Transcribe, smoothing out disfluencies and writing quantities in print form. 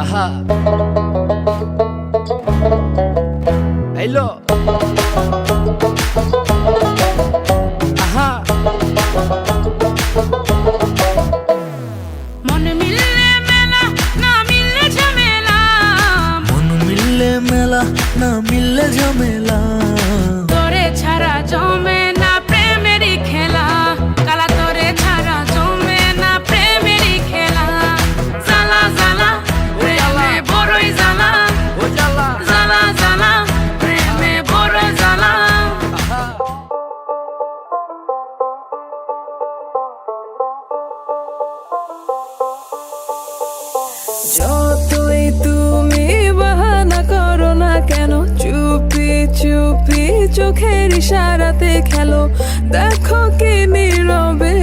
আহা হ্যালো আহা মন মিললে মেলা না মিললে ঝামেলা, মন মিললে মেলা না মিললে ঝামেলা, তোরে ছাড়া জমে না প্রেমেরই খেলা, কালা তোরে ছাড়া জমে না প্রেমেরই খেলা। জ্বালা জ্বালা প্রেমে বড়ই জ্বালা, ও জ্বালা জ্বালা জ্বালা প্রেমে বড় জ্বালা। আহা যতই তুমি বাহানা করো না কেন, চুপি চুপি চোখের ইশারাতে খেলো, দেখো কি নীরবে